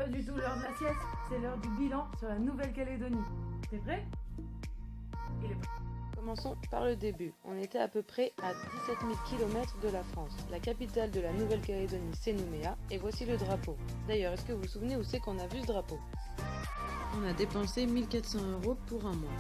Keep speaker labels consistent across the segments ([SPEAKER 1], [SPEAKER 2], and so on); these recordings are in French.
[SPEAKER 1] pas du tout l'heure de la sieste, c'est l'heure du bilan sur la Nouvelle-Calédonie. T'es prêt? Il est prêt.
[SPEAKER 2] Commençons par le début. On était à peu près à 17 000 km de la France. La capitale de la Nouvelle-Calédonie, c'est Nouméa, et voici le drapeau. D'ailleurs, est-ce que vous vous souvenez où c'est qu'on a vu ce drapeau? On a dépensé 1 400 € pour un mois.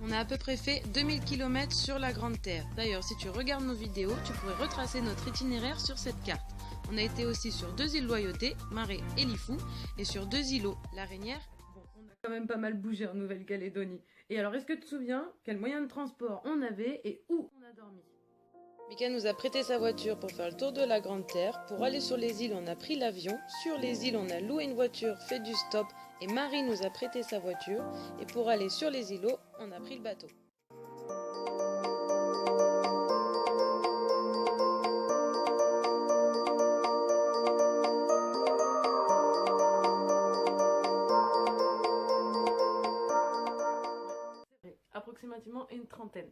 [SPEAKER 2] On a à peu près fait 2000 km sur la Grande Terre. D'ailleurs, si tu regardes nos vidéos, tu pourrais retracer notre itinéraire sur cette carte. On a été aussi sur 2 îles Loyauté, Marais et Lifou, et sur 2 îlots, La Reynière.
[SPEAKER 1] Bon, on a quand même pas mal bougé en Nouvelle-Calédonie. Et alors, est-ce que tu te souviens quel moyen de transport on avait et où on a dormi?
[SPEAKER 2] Mika nous a prêté sa voiture pour faire le tour de la Grande Terre. Pour aller sur les îles, on a pris l'avion. Sur les îles, on a loué une voiture, fait du stop, et Marie nous a prêté sa voiture. Et pour aller sur les îlots, on a pris le bateau.
[SPEAKER 1] Approximativement une trentaine.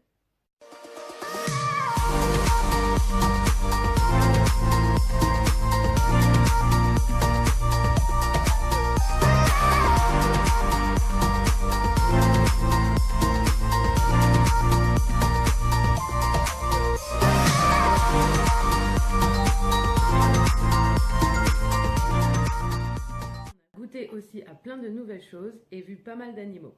[SPEAKER 1] On a goûté aussi à plein de nouvelles choses et vu pas mal d'animaux.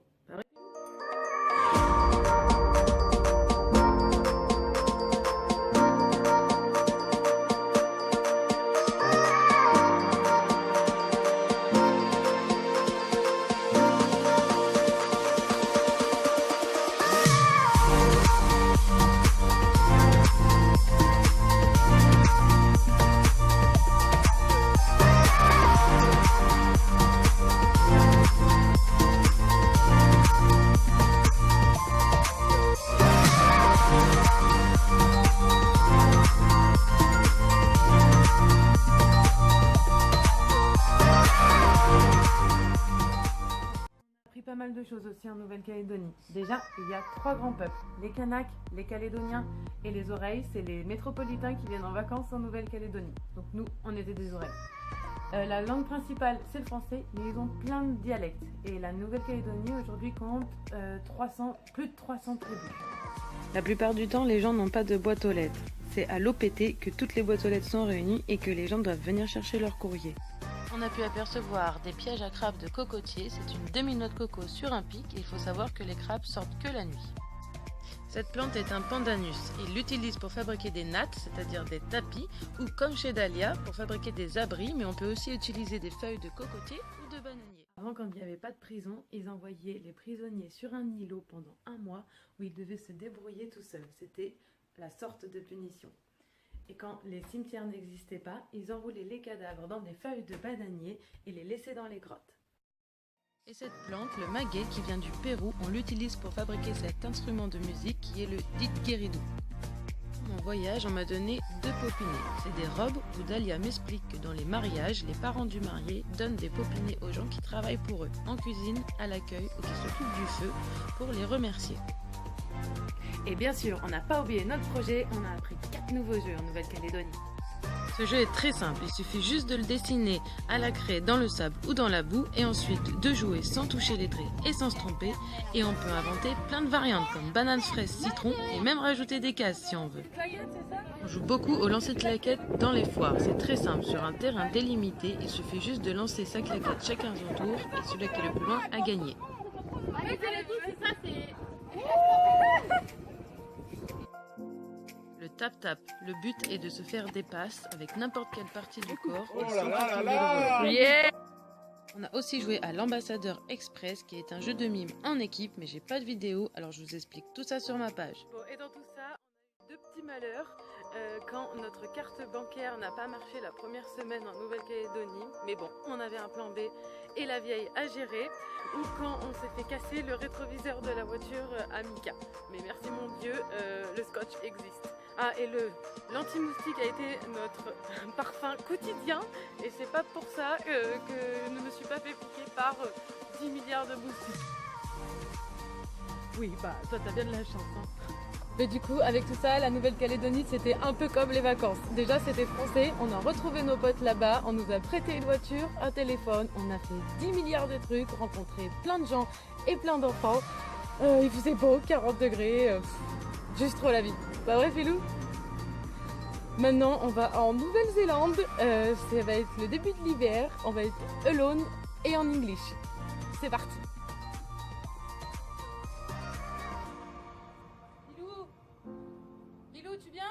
[SPEAKER 1] Pas mal de choses aussi en Nouvelle-Calédonie. Déjà, il y a 3 grands peuples, les Kanaks, les Calédoniens et les Oreilles. C'est les métropolitains qui viennent en vacances en Nouvelle-Calédonie. Donc nous, on était des Oreilles. La langue principale, c'est le français, mais ils ont plein de dialectes. Et la Nouvelle-Calédonie aujourd'hui compte plus de 300 tribus.
[SPEAKER 2] La plupart du temps, les gens n'ont pas de boîte aux lettres. C'est à l'OPT que toutes les boîtes aux lettres sont réunies et que les gens doivent venir chercher leur courrier. On a pu apercevoir des pièges à crabes de cocotier. C'est une demi-noix de coco sur un pic et il faut savoir que les crabes sortent que la nuit. Cette plante est un pandanus. Ils l'utilisent pour fabriquer des nattes, c'est-à-dire des tapis, ou comme chez Dahlia, pour fabriquer des abris, mais on peut aussi utiliser des feuilles de cocotier ou de bananier.
[SPEAKER 1] Avant, quand il n'y avait pas de prison, ils envoyaient les prisonniers sur un îlot pendant un mois où ils devaient se débrouiller tout seuls. C'était la sorte de punition. Et quand les cimetières n'existaient pas, ils enroulaient les cadavres dans des feuilles de bananier et les laissaient dans les grottes.
[SPEAKER 2] Et cette plante, le maguey, qui vient du Pérou, on l'utilise pour fabriquer cet instrument de musique qui est le didgeridoo. Pour mon voyage, on m'a donné 2 popinets. C'est des robes où Dahlia m'explique que dans les mariages, les parents du marié donnent des popinets aux gens qui travaillent pour eux, en cuisine, à l'accueil ou qui s'occupent du feu, pour les remercier.
[SPEAKER 1] Et bien sûr, on n'a pas oublié notre projet, on a appris 4 nouveaux jeux en Nouvelle-Calédonie.
[SPEAKER 2] Ce jeu est très simple, il suffit juste de le dessiner à la craie dans le sable ou dans la boue et ensuite de jouer sans toucher les traits et sans se tromper. Et on peut inventer plein de variantes comme banane, fraise, citron et même rajouter des cases si on veut. On joue beaucoup au lancer de claquettes dans les foires, c'est très simple, sur un terrain délimité, il suffit juste de lancer sa claquette chacun son tour et celui qui est le plus loin a gagné. Le tap-tap, le but est de se faire des passes avec n'importe quelle partie du corps et sans faire tomber le volant.
[SPEAKER 1] Yeah!
[SPEAKER 2] On a aussi joué à l'Ambassadeur Express qui est un jeu de mime en équipe, mais j'ai pas de vidéo, alors je vous explique tout ça sur ma page.
[SPEAKER 1] Bon, et dans tout ça, on a eu 2 petits malheurs. Quand notre carte bancaire n'a pas marché la première semaine en Nouvelle-Calédonie, mais bon, on avait un plan B et la vieille à gérer, ou quand on s'est fait casser le rétroviseur de la voiture à Mika. Mais merci mon Dieu, le scotch existe. Ah, et l'anti-moustique a été notre parfum quotidien, et c'est pas pour ça que je ne me suis pas fait piquer par 10 milliards de moustiques. Oui, bah toi t'as bien de la chance, hein. Mais du coup, avec tout ça, la Nouvelle-Calédonie, c'était un peu comme les vacances. Déjà, c'était français, on a retrouvé nos potes là-bas, on nous a prêté une voiture, un téléphone, on a fait 10 milliards de trucs, rencontré plein de gens et plein d'enfants. Il faisait beau, 40 degrés, juste trop la vie. Pas vrai, Philou? Maintenant, on va en Nouvelle-Zélande, ça va être le début de l'hiver, on va être alone et en English. C'est parti! Lilou, tu viens?